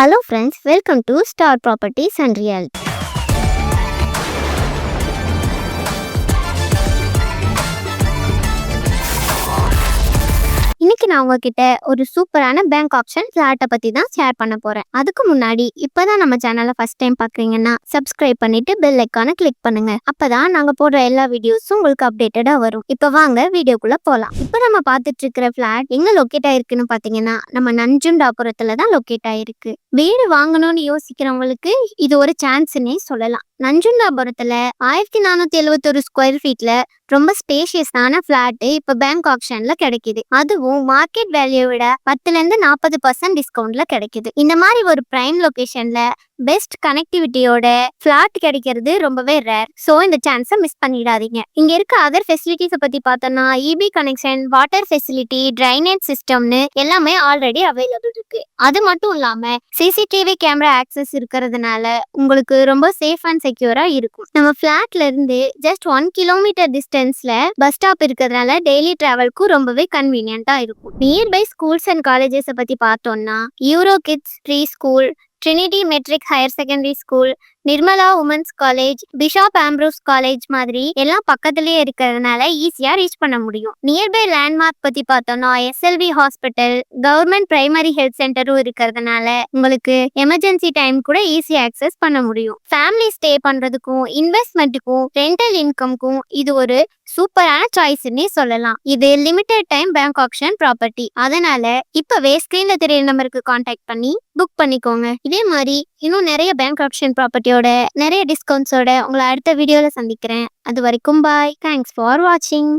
Hello friends, welcome to Star Properties and Realty. இன்னைக்கு நான் உங்ககிட்ட ஒரு சூப்பரான பேங்க் ஆப்ஷன் ஃபிளாட்டை பத்தி தான் ஷேர் பண்ண போறேன். அதுக்கு முன்னாடி இப்பதான் நம்ம சேனலை ஃபர்ஸ்ட் டைம் பாக்குறீங்கன்னா சப்ஸ்கிரைப் பண்ணிட்டு பெல் ஐக்கானை கிளிக் பண்ணுங்க. அப்பதான் நாங்க போடுற எல்லா வீடியோஸும் உங்களுக்கு அப்டேட்டடா வரும். இப்ப வாங்க வீடியோக்குள்ள போலாம். இப்ப நம்ம பார்த்துட்டு இருக்கிற ஃபிளாட் எங்க லொக்கேட் ஆயிருக்குன்னு பாத்தீங்கன்னா நம்ம நஞ்சுண்டாபுரத்துல தான் லொக்கேட் ஆயிருக்கு. வீடு வாங்கணும்னு யோசிக்கிறவங்களுக்கு இது ஒரு சான்ஸ்னே சொல்லலாம். நஞ்சுண்டாபுரத்துல 1471 ஸ்கொயர் ஃபீட்ல ரொம்ப ஸ்பேஷியஸான ஃபிளாட் இப்ப பேங்க் ஆப்ஷன்ல கிடைக்குது. அதுவும் மார்க்கெட் வேல்யூ விட 10% டிஸ்கவுண்ட்ல கிடைக்குது. இந்த மாதிரி ஒரு பிரைம் லொகேஷன்ல பெஸ்ட் கனெக்டிவிட்டியோட ஃபிளாட் கிடைக்கிறது ரொம்பவே ரேர். ஸோ இந்த சான்ஸை மிஸ் பண்ணிடாதீங்க. இங்க இருக்க அதர் ஃபெசிலிட்டிஸை பத்தி பார்த்தோம்னா EB connection, water facility, drainage சிஸ்டம்னு எல்லாமே ஆல்ரெடி அவைலபிள் இருக்கு. அது மட்டும் இல்லாம சிசிடிவி கேமரா ஆக்சஸ் இருக்கிறதுனால உங்களுக்கு ரொம்ப சேஃப் அண்ட் செக்யூரா இருக்கும். நம்ம ஃபிளாட்ல இருந்து ஜஸ்ட் 1 கிலோமீட்டர் டிஸ்டன்ஸ்ல பஸ் ஸ்டாப் இருக்கிறதுனால டெய்லி டிராவல்க்கும் ரொம்பவே கன்வீனியன்ட்டா இருக்கும். நியர்பை ஸ்கூல்ஸ் அண்ட் காலேஜஸ் பத்தி பார்த்தோம்னா Euro Kids pre school, Trinity matric higher secondary school, Nirmala women's college, Bishop Ambrose college மாதிரி எல்லாம் பக்கத்துலயே இருக்கிறதுனால ஈஸியா ரீச் பண்ண முடியும். நியர்பை லேண்ட்மார்க் பத்தி பார்த்தோம்னா SLV hospital, government primary health சென்டரும் இருக்கிறதுனால உங்களுக்கு எமர்ஜென்சி டைம் கூட ஈஸியா ஆக்சஸ் பண்ண முடியும். ஃபேமிலி ஸ்டே பண்றதுக்கும் இன்வெஸ்ட்மெண்ட்டுக்கும் ரெண்டல் இன்கம்க்கும் இது ஒரு சூப்பரான சாய்ஸ்னே சொல்லலாம். இது limited time bank option property. அதனால இப்பவே ஸ்கிரீன்ல தெரியற நம்பருக்கு கான்டாக்ட் பண்ணி புக் பண்ணிக்கோங்க. இதே மாதிரி இன்னும் நிறைய பேங்க் ஆப்ஷன் ப்ராப்பர்ட்டியோட நிறைய டிஸ்கவுண்ட்ஸோட உங்களை அடுத்த வீடியோல சந்திக்கிறேன். அது வரைக்கும் பாய். தேங்க்ஸ் ஃபார் வாட்சிங்.